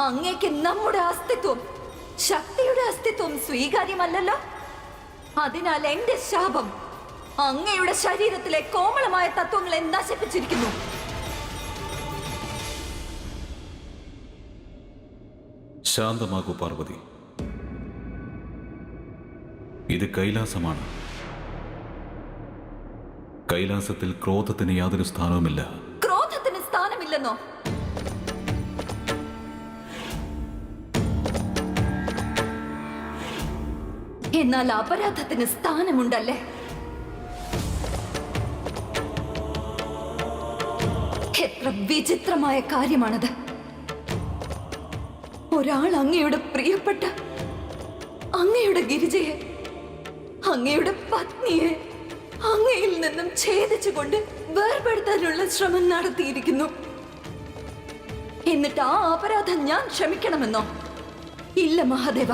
അങ്ങേക്ക് നമ്മുടെ അസ്തിത്വം, ശക്തിയുടെ അസ്തിത്വം സ്വീകാര്യമല്ലല്ലോ. അതിനാൽ എന്റെ ശാപം അങ്ങയുടെ ശരീരത്തിലെ കോമളമായ തത്വങ്ങളെ നശിപ്പിച്ചിരിക്കുന്നു. ശാന്തമാകൂ പാർവതി. ഇത് കൈലാസമാണ്. കൈലാസത്തിൽ ക്രോധത്തിന് യാതൊരു സ്ഥാനവുമില്ല. ക്രോധത്തിന് സ്ഥാനമില്ലെന്നോ? എന്നാൽ അപരാധത്തിന് സ്ഥാനമുണ്ടല്ലേ? എത്ര വിചിത്രമായ കാര്യമാണത്. ഒരാൾ അങ്ങയുടെ പ്രിയപ്പെട്ട അങ്ങയുടെ ഗിരിജയെ, അങ്ങയുടെ പത്നിയെ അങ്ങയിൽ നിന്നും ഛേദിച്ചുകൊണ്ട് വേർപെടുത്താനുള്ള ശ്രമം നടത്തിയിരിക്കുന്നു. എന്നിട്ട് ആ അപരാധം ഞാൻ ക്ഷമിക്കണമെന്നോ? ഇല്ല മഹാദേവ.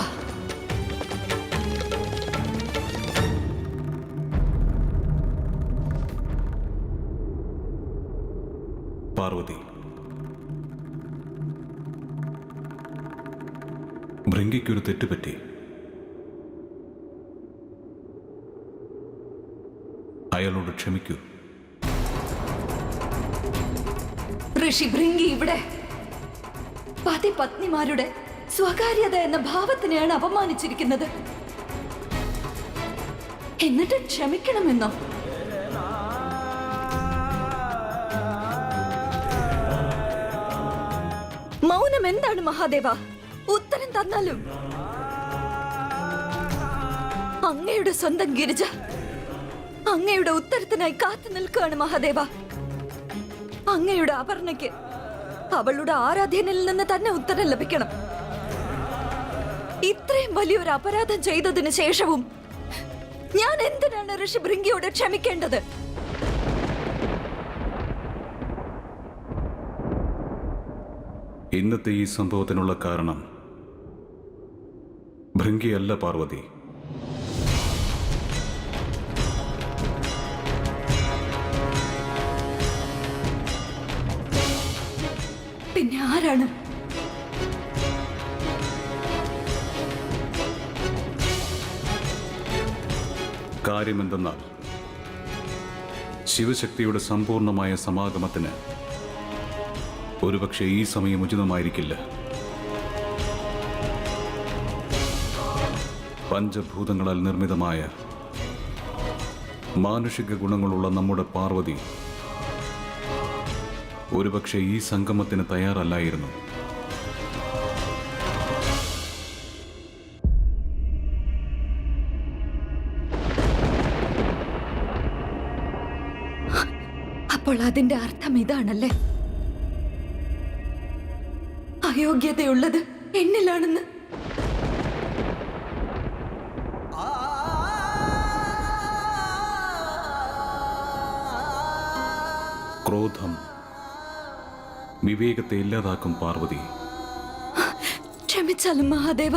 പാർവതി, ഭൃംഗിക്കൊരു തെറ്റുപറ്റി. അയാളോട് ക്ഷമിക്കൂ. ഋഷി ഭൃംഗി ഇവിടെ പതി പത്നിമാരുടെ സ്വകാര്യത എന്ന ഭാവത്തിനെയാണ് അപമാനിച്ചിരിക്കുന്നത്. എന്നിട്ട് ക്ഷമിക്കണമെന്നോ? മൗനം എന്താണ് മഹാദേവ? ഉത്തരം തന്നാലും. അങ്ങയുടെ സ്വന്തം ഗിരിജ അങ്ങയുടെ ഉത്തരത്തിനായി കാത്തു നിൽക്കുകയാണ് മഹാദേവ. അങ്ങയുടെ അപർണയ്ക്ക് അവളുടെ ആരാധ്യനിൽ നിന്ന് തന്നെ ഉത്തരം ലഭിക്കണം. ഇത്രയും വലിയൊരു അപരാധം ചെയ്തതിനു ശേഷവും ഞാൻ എന്തിനാണ് ഋഷി ഭൃംഗിയോട് ക്ഷമിക്കേണ്ടത്? ഇന്നത്തെ ഈ സംഭവത്തിനുള്ള കാരണം ഭൃംഗിയല്ല പാർവതി. പിന്നെ ആരാണ്? കാര്യമെന്തെന്നാൽ ശിവശക്തിയുടെ സമ്പൂർണമായ സമാഗമത്തിന് ഒരുപക്ഷെ ഈ സമയം ഉചിതമായിരിക്കില്ല. പഞ്ചഭൂതങ്ങളാൽ നിർമ്മിതമായ മാനുഷിക ഗുണങ്ങളുള്ള നമ്മുടെ പാർവതി ഒരുപക്ഷെ ഈ സംഗമത്തിന് തയ്യാറല്ലായിരുന്നു. അപ്പോൾ അതിന്റെ അർത്ഥം ഇതാണല്ലേ, അയോഗ്യതയുള്ളത് എന്നിലാണെന്ന്. ക്രോധം വിവേകത്തെ ഇല്ലാതാക്കും പാർവതി. ക്ഷമിച്ചാലും മഹാദേവ.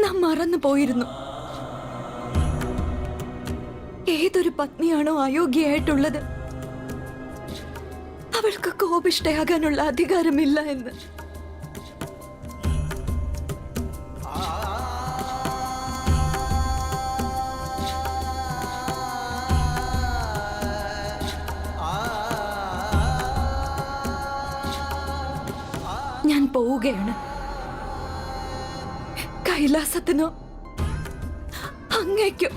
നാം മറന്നു പോയിരുന്നു. ഏതൊരു പത്നിയാണോ അയോഗ്യയായിട്ടുള്ളത് അവൾക്ക് കോപിഷ്ഠയാകാനുള്ള അധികാരമില്ല എന്ന്. ഞാൻ പോവുകയാണ്. കൈലാസത്തിനോ അങ്ങേക്കോ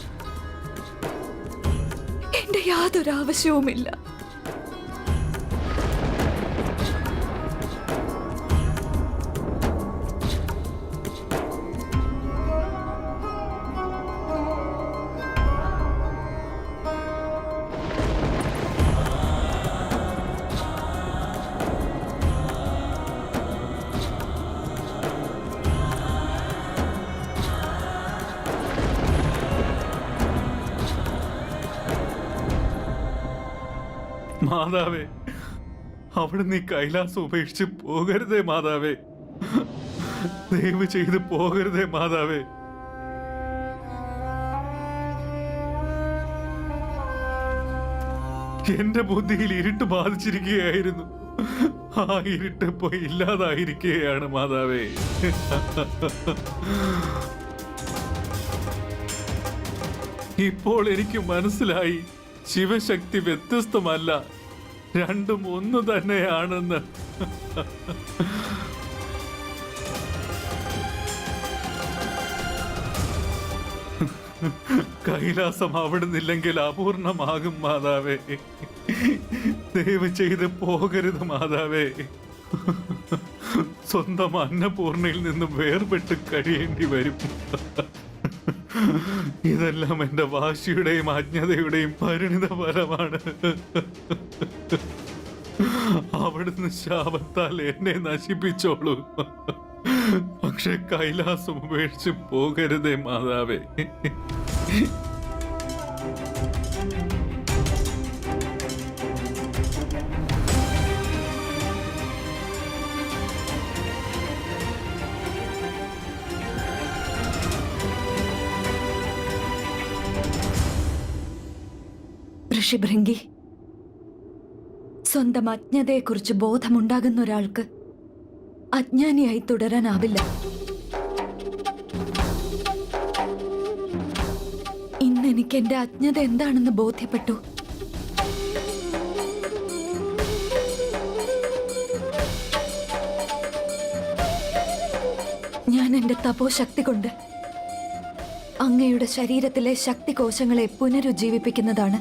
എന്റെ യാതൊരു ആവശ്യവുമില്ല. മാതാവേ, അവിടെ നീ കൈലാസം ഉപേക്ഷിച്ച് പോകരുതേ മാതാവേ. ദയവ് ചെയ്ത് പോകരുതേ മാതാവേ. എന്റെ ബുദ്ധിയിൽ ഇരുട്ട് ബാധിച്ചിരിക്കുകയായിരുന്നു. ആ ഇരുട്ട് ഇപ്പോ ഇല്ലാതായിരിക്കുകയാണ് മാതാവേ. ഇപ്പോൾ എനിക്ക് മനസ്സിലായി, ശിവശക്തി വ്യത്യസ്തമല്ല, രണ്ടും ഒന്ന് തന്നെയാണെന്ന്. കൈലാസം അവിടുന്നില്ലെങ്കിൽ അപൂർണമാകും മാതാവേ. ദയവ് ചെയ്ത് പോകരുത് മാതാവേ. സ്വന്തം അന്നപൂർണയിൽ നിന്നും വേർപെട്ട് കഴിയേണ്ടി വരും. ഇതെല്ലാം എന്റെ വാശിയുടെയും അജ്ഞതയുടെയും പരിണിത ഫലമാണ്. അവിടുന്ന് ശാപത്താൽ എന്നെ നശിപ്പിച്ചോളൂ, പക്ഷെ കൈലാസം ഉപേക്ഷിച്ച് പോകരുതേ മാതാവേ. ഋഷിഭൃംഗി, സ്വന്തം അജ്ഞതയെക്കുറിച്ച് ബോധമുണ്ടാകുന്ന ഒരാൾക്ക് അജ്ഞാനിയായി തുടരാനാവില്ല. ഇന്ന് എനിക്ക് എന്റെ അജ്ഞത എന്താണെന്ന് ബോധ്യപ്പെട്ടു. ഞാൻ എന്റെ തപോശക്തി കൊണ്ട് അങ്ങയുടെ ശരീരത്തിലെ ശക്തികോശങ്ങളെ പുനരുജ്ജീവിപ്പിക്കുന്നതാണ്.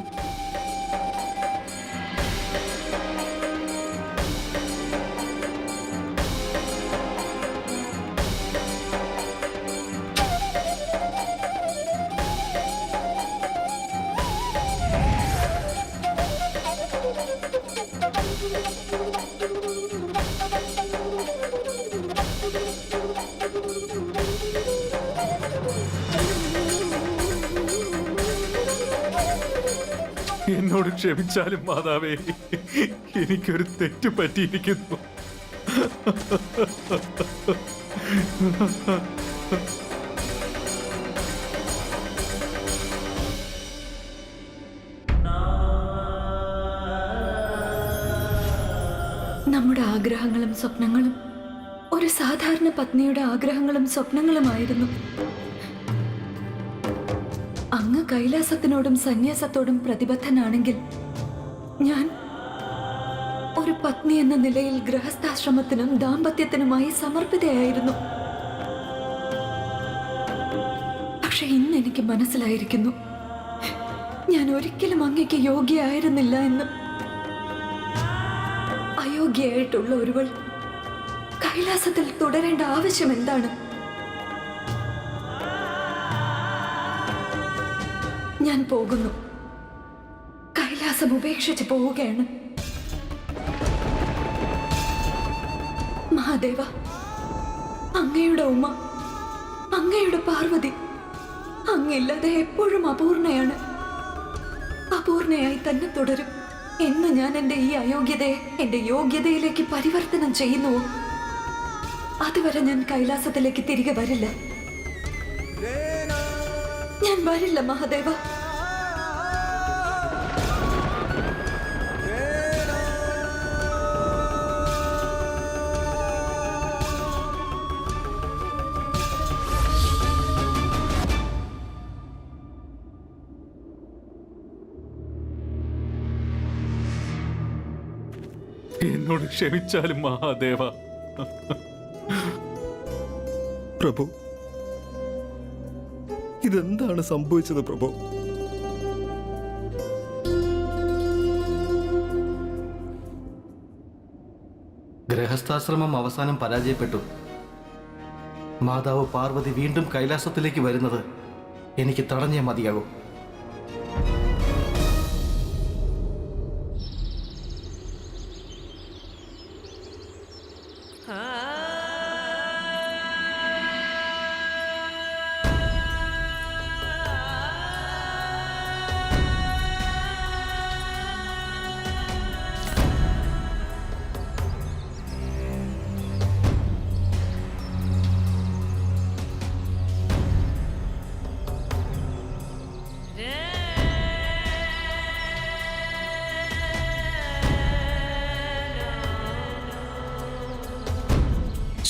എന്നോട് ക്ഷമിച്ചാലും മാതാവേ, എനിക്കൊരു തെറ്റ് പറ്റിയിരിക്കുന്നു. നമ്മുടെ ആഗ്രഹങ്ങളും സ്വപ്നങ്ങളും ഒരു സാധാരണ പത്നിയുടെ ആഗ്രഹങ്ങളും സ്വപ്നങ്ങളുമായിരുന്നു. അങ്ങ് കൈലാസത്തിനോടും സന്യാസത്തോടും പ്രതിബദ്ധനാണെങ്കിൽ ഞാൻ ഒരു പത്നി എന്ന നിലയിൽ ഗൃഹസ്ഥാശ്രമത്തിനും ദാമ്പത്യത്തിനുമായി സമർപ്പിതയായിരുന്നു. പക്ഷെ ഇന്ന് എനിക്ക് മനസ്സിലായിരിക്കുന്നു, ഞാൻ ഒരിക്കലും അങ്ങയ്ക്ക് യോഗ്യയായിരുന്നില്ല എന്ന്. അയോഗ്യയായിട്ടുള്ള ഒരുവൾ കൈലാസത്തിൽ തുടരേണ്ട ആവശ്യം എന്താണ്? ഞാൻ പോകുന്നു, കൈലാസം ഉപേക്ഷിച്ച് പോവുകയാണ്. മഹാദേവ, അങ്ങയുടെ ഉമ്മ, അങ്ങയുടെ പാർവതി അങ്ങില്ലാതെ എപ്പോഴും അപൂർണയാണ്. അപൂർണയായി തന്നെ തുടരും എന്ന് ഞാൻ എന്റെ ഈ അയോഗ്യതയെ എന്റെ യോഗ്യതയിലേക്ക് പരിവർത്തനം ചെയ്യുന്നുവോ, അതുവരെ ഞാൻ കൈലാസത്തിലേക്ക് തിരികെ വരില്ല. ഞാൻ വരില്ല മഹാദേവ. എന്നോട് ക്ഷമിച്ചാലും മഹാദേവ. പ്രഭു, ഇതെന്താണ് സംഭവിച്ചത് പ്രഭു? ഗൃഹസ്ഥാശ്രമം അവസാനം പരാജയപ്പെട്ടു. മാതാവ് പാർവതി വീണ്ടും കൈലാസത്തിലേക്ക് വരുന്നത് എനിക്ക് തടഞ്ഞേ മതിയാകൂ.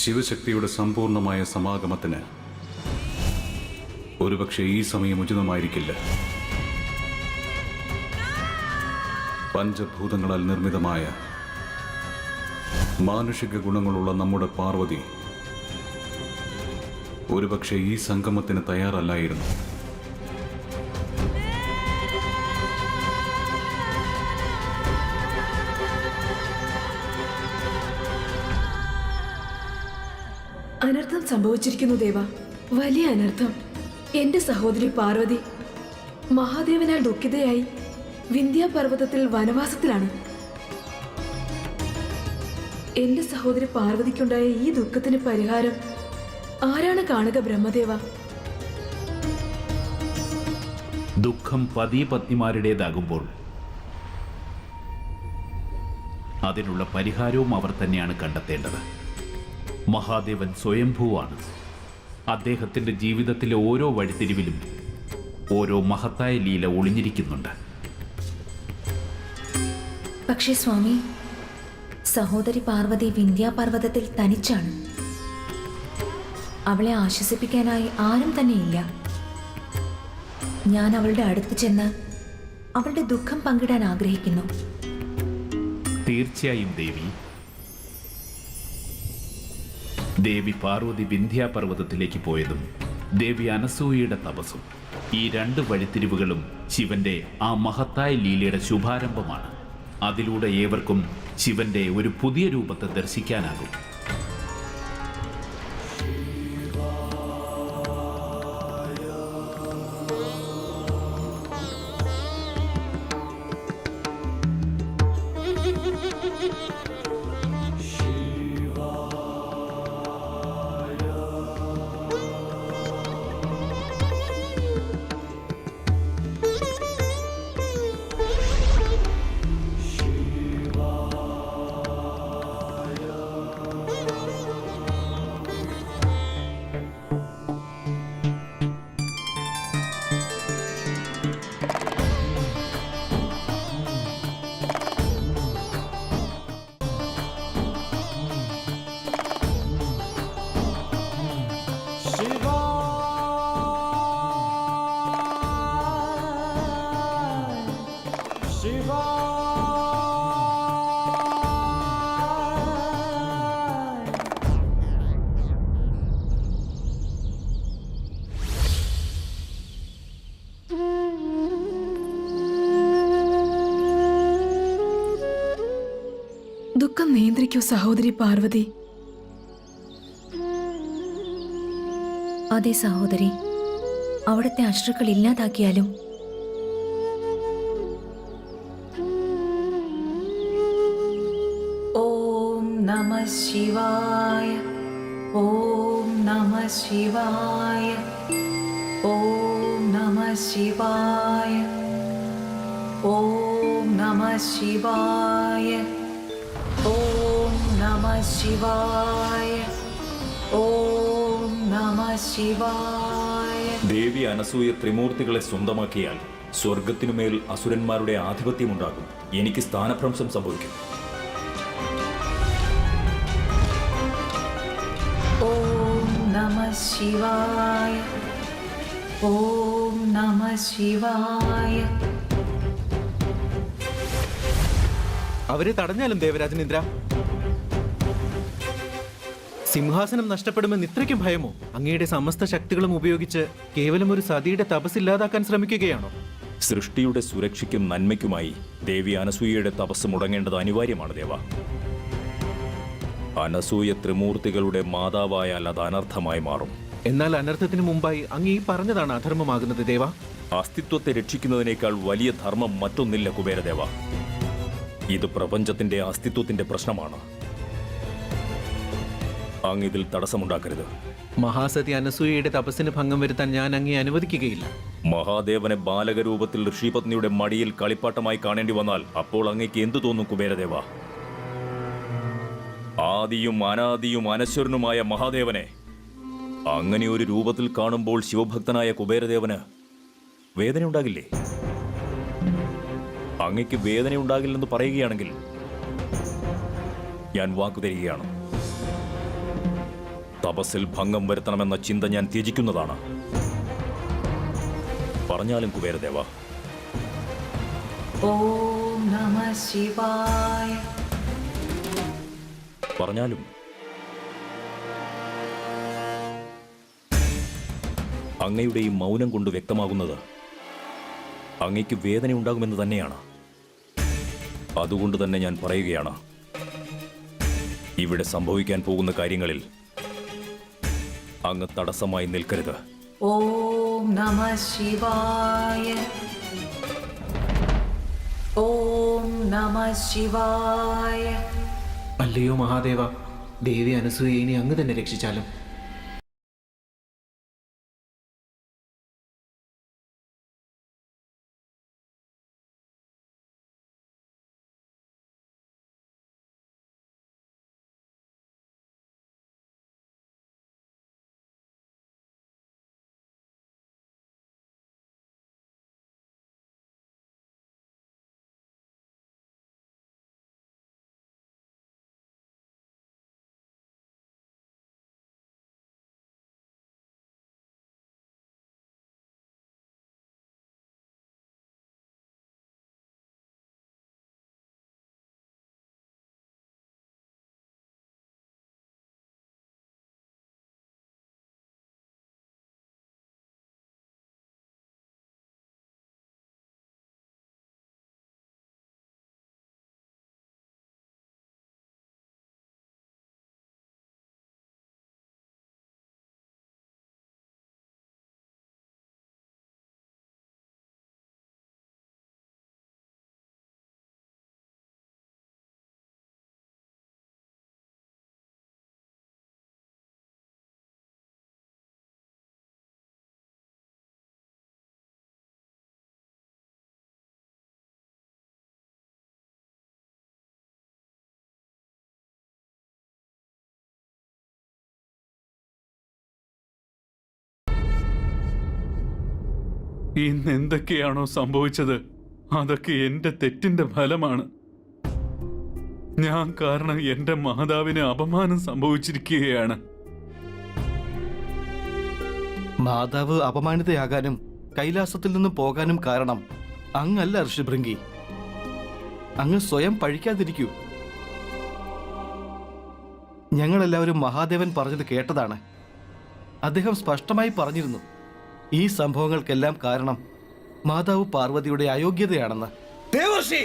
ശിവശക്തിയുടെ സമ്പൂർണമായ സമാഗമത്തിന് ഒരുപക്ഷെ ഈ സമയം ഉചിതമായിരിക്കില്ല. പഞ്ചഭൂതങ്ങളാൽ നിർമ്മിതമായ മാനുഷിക ഗുണങ്ങളുള്ള നമ്മുടെ പാർവതി ഒരുപക്ഷെ ഈ സംഗമത്തിന് തയ്യാറല്ലായിരുന്നു. അനർത്ഥം സംഭവിച്ചിരിക്കുന്നു ദേവ, വലിയ അനർത്ഥം. എന്റെ സഹോദരി പാർവതി മഹാദേവനാൽ ദുഃഖിതയായി വിന്ധ്യാപർവ്വതത്തിൽ വനവാസത്തിലാണ്. എന്റെ സഹോദരി പാർവതിക്കുണ്ടായ ഈ ദുഃഖത്തിന് പരിഹാരം ആരാണ് കാണുക ബ്രഹ്മദേവ? ദുഃഖം പതിപത്നിമാരുടേതാകുമ്പോൾ അതിനുള്ള പരിഹാരവും അവർ തന്നെയാണ് കണ്ടെത്തേണ്ടത്. മഹാദേവൻ സ്വയംഭൂവാണ്. അദ്ദേഹത്തിന്റെ ജീവിതത്തിലെ ഓരോ വഴിത്തിരിവിലും ഓരോ മഹത്തായ ലീല ഒളിഞ്ഞിരിക്കുന്നുണ്ട്. പക്ഷേ സ്വാമി, സഹോദരി പാർവതി വിന്ധ്യാപർവ്വതത്തിൽ തനിച്ചാണ്. അവളെ ആശ്വസിപ്പിക്കാനായി ആരും തന്നെയില്ല. ഞാൻ അവളുടെ അടുത്ത് ചെന്ന് അവളുടെ ദുഃഖം പങ്കിടാൻ ആഗ്രഹിക്കുന്നു. തീർച്ചയായും ദേവി പാർവതി വിന്ധ്യാപർവ്വതത്തിലേക്ക് പോയതും ദേവി അനസൂയയുടെ തപസ്സും, ഈ രണ്ട് വഴിത്തിരിവുകളും ശിവന്റെ ആ മഹത്തായ ലീലയുടെ ശുഭാരംഭമാണ്. അതിലൂടെ ഏവർക്കും ശിവന്റെ ഒരു പുതിയ രൂപത്തെ ദർശിക്കാനാകും. ദുഃഖം നിയന്ത്രിക്കൂ സഹോദരി പാർവതി. അതെ സഹോദരി, അവിടുത്തെ അശ്രുക്കൾ ഇല്ലാതാക്കിയാലും ഓം നമഃ ശിവായ, ഓം നമഃ ശിവായ, ഓം നമഃ ശിവായ, ഓം നമഃ ശിവായ, ഓം നമഃ ശിവായ, ഓം നമഃ ശിവായ. ദേവി അനസൂയ ത്രിമൂർത്തികളെ സ്വന്തമാക്കിയാൽ സ്വർഗത്തിനുമേൽ അസുരന്മാരുടെ ആധിപത്യമുണ്ടാകും. എനിക്ക് സ്ഥാനഭ്രംശം സംഭവിക്കും. ഓം നമഃ ശിവായ, ഓം നമഃ ശിവായ. അവരെ തടഞ്ഞാലും ദേവരാജനേന്ദ്ര, സിംഹാസനം നഷ്ടപ്പെടുമെന്ന് ഇത്രയ്ക്കും ഭയമോ? അങ്ങയുടെ സമസ്ത ശക്തികളും ഉപയോഗിച്ച് കേവലം ഒരു സതിയുടെ തപസ് ഇല്ലാതാക്കാൻ ശ്രമിക്കുകയാണോ? സൃഷ്ടിയുടെ സുരക്ഷയ്ക്കും നന്മയ്ക്കുമായി ദേവി അനസൂയയുടെ തപസ് മുടങ്ങേണ്ടത് അനിവാര്യമാണ് ദേവ. അനസൂയ ത്രിമൂർത്തികളുടെ മാതാവായാൽ അത് അനർത്ഥമായി മാറും. എന്നാൽ അനർത്ഥത്തിന് മുമ്പായി അങ്ങ് ഈ പറഞ്ഞതാണ് അധർമ്മമാകുന്നത് ദേവ. അസ്തിത്വത്തെ രക്ഷിക്കുന്നതിനേക്കാൾ വലിയ ധർമ്മം മറ്റൊന്നില്ല കുബേരദേവ. ഇത് പ്രപഞ്ചത്തിന്റെ അസ്തിത്വത്തിന്റെ പ്രശ്നമാണ്. അങ്ങ് ഇതിൽ തടസ്സമുണ്ടാക്കരുത്. മഹാസതി അനസൂയയുടെ തപസ്സിന് ഭംഗം വരുത്താൻ ഞാൻ അങ്ങേ അനുവദിക്കുകയില്ല. മഹാദേവനെ ബാലകരൂപത്തിൽ ഋഷിപത്നിയുടെ മടിയിൽ കളിപ്പാട്ടമായി കാണേണ്ടി വന്നാൽ അപ്പോൾ അങ്ങേക്ക് എന്തു തോന്നും കുബേരദേവ? ആദിയും അനാദിയും അനശ്വരനുമായ മഹാദേവനെ അങ്ങനെ ഒരു രൂപത്തിൽ കാണുമ്പോൾ ശിവഭക്തനായ കുബേരദേവന് വേദനയുണ്ടാകില്ലേ? അങ്ങയ്ക്ക് വേദനയുണ്ടാകില്ലെന്ന് പറയുകയാണെങ്കിൽ ഞാൻ വാക്കു തരികയാണ്. തപസ്സിൽ ഭംഗം വരുത്തണമെന്ന ചിന്ത ഞാൻ ത്യജിക്കുന്നതാണ്. പറഞ്ഞാലും കുബേരദേവ. ഓം നമഃ ശിവായ. പറഞ്ഞാലും. അങ്ങയുടെ ഈ മൗനം കൊണ്ട് വ്യക്തമാകുന്നത് അങ്ങയ്ക്ക് വേദന ഉണ്ടാകുമെന്ന് തന്നെയാണ്. അതുകൊണ്ട് തന്നെ ഞാൻ പറയുകയാണ്, ഇവിടെ സംഭവിക്കാൻ പോകുന്ന കാര്യങ്ങളിൽ അങ്ങ് തടസ്സമായി നിൽക്കരുത്. ഓം നമഃ ശിവായ. ഓം നമഃ ശിവായ. അല്ലയോ മഹാദേവ, ദേവി അനസൂയെ ഇനി അങ്ങ് തന്നെ രക്ഷിച്ചാലും. ഇന്ന് എന്തൊക്കെയാണോ സംഭവിച്ചത് അതൊക്കെ എന്റെ തെറ്റിന്റെ ഫലമാണ്. ഞാൻ കാരണം എന്റെ മാതാവിന് അപമാനം സംഭവിച്ചിരിക്കുകയാണ്. മാതാവ് അപമാനിതയാകാനും കൈലാസത്തിൽ നിന്നും പോകാനും കാരണം അങ്ങല്ല ഋഷിഭൃംഗി. അങ്ങ് സ്വയം പഴിക്കാതിരിക്കൂ. ഞങ്ങളെല്ലാവരും മഹാദേവൻ പറഞ്ഞത് കേട്ടതാണ്. അദ്ദേഹം സ്പഷ്ടമായി പറഞ്ഞിരുന്നു, ഈ സംഭവങ്ങൾക്കെല്ലാം കാരണം മാതാവ് പാർവതിയുടെ അയോഗ്യതയാണെന്ന്. ദേവർഷി!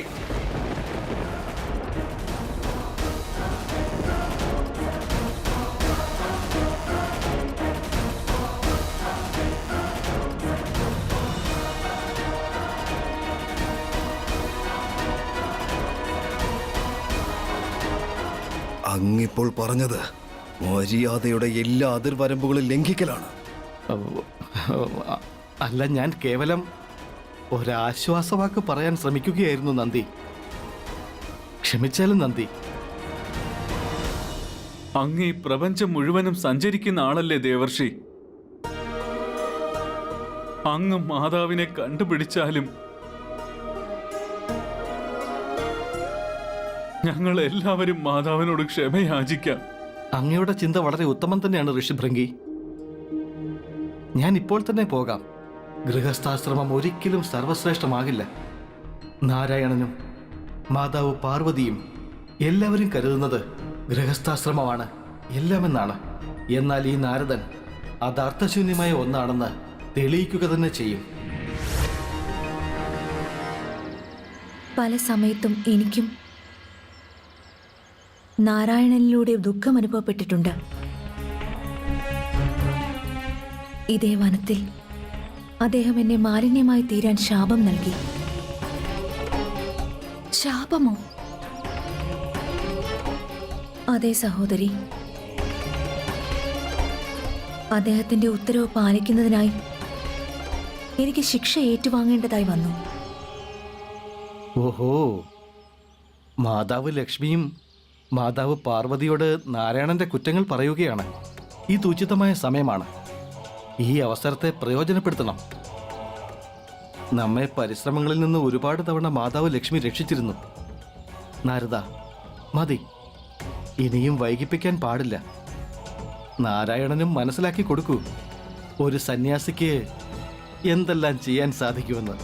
അങ്ങിപ്പോൾ പറഞ്ഞത് മര്യാദയുടെ എല്ലാ അതിർവരമ്പുകളും ലംഘിക്കലാണ്. അല്ല, ഞാൻ കേവലം ഒരാശ്വാസവാക്ക് പറയാൻ ശ്രമിക്കുകയായിരുന്നു നന്ദി. ക്ഷമിച്ചാലും നന്ദി. അങ്ങ് ഈ പ്രപഞ്ചം മുഴുവനും സഞ്ചരിക്കുന്ന ആളല്ലേ ദേവർഷി? അങ്ങ് മാതാവിനെ കണ്ടുപിടിച്ചാലും ഞങ്ങൾ എല്ലാവരും മാതാവിനോട് ക്ഷമയാചിക്കാം. അങ്ങയുടെ ചിന്ത വളരെ ഉത്തമം തന്നെയാണ് ഋഷിഭൃംഗി. ഞാൻ ഇപ്പോൾ തന്നെ പോകാം. ഗൃഹസ്ഥാശ്രമം ഒരിക്കലും സർവശ്രേഷ്ഠമാകില്ല. നാരായണനും മാതാവ് പാർവതിയും എല്ലാവരും കരുതുന്നത് ഗൃഹസ്ഥാശ്രമമാണ് എല്ലാമെന്നാണ്. എന്നാൽ ഈ നാരദൻ അത് അർത്ഥശൂന്യമായ ഒന്നാണെന്ന് തെളിയിക്കുക തന്നെ ചെയ്യും. പല സമയത്തും എനിക്കും നാരായണനിലൂടെ ദുഃഖം അനുഭവപ്പെട്ടിട്ടുണ്ട്. ഇതേ വനത്തിൽ അദ്ദേഹം എന്നെ മാലിന്യമായി തീരാൻ ശാപം നൽകി. ശാപമോ? അതെ സഹോദരി. അദ്ദേഹത്തിന്റെ ഉത്തരവ് പാലിക്കുന്നതിനായി എനിക്ക് ശിക്ഷ ഏറ്റുവാങ്ങേണ്ടതായി വന്നു. ഓഹോ, മാതാവ് ലക്ഷ്മിയും മാതാവ് പാർവതിയോട് നാരായണന്റെ കുറ്റങ്ങൾ പറയുകയാണ്. ഇത് ഉചിതമായ സമയമാണ്. ഈ അവസരത്തെ പ്രയോജനപ്പെടുത്തണം. നമ്മെ പരിശ്രമങ്ങളിൽ നിന്ന് ഒരുപാട് തവണ മാതാവ് ലക്ഷ്മി രക്ഷിച്ചിരുന്നു. നാരദ, മതി. ഇനിയും വൈകിപ്പിക്കാൻ പാടില്ല. നാരായണനും മനസ്സിലാക്കി കൊടുക്കൂ ഒരു സന്യാസിക്ക് എന്തെല്ലാം ചെയ്യാൻ സാധിക്കുമെന്ന്.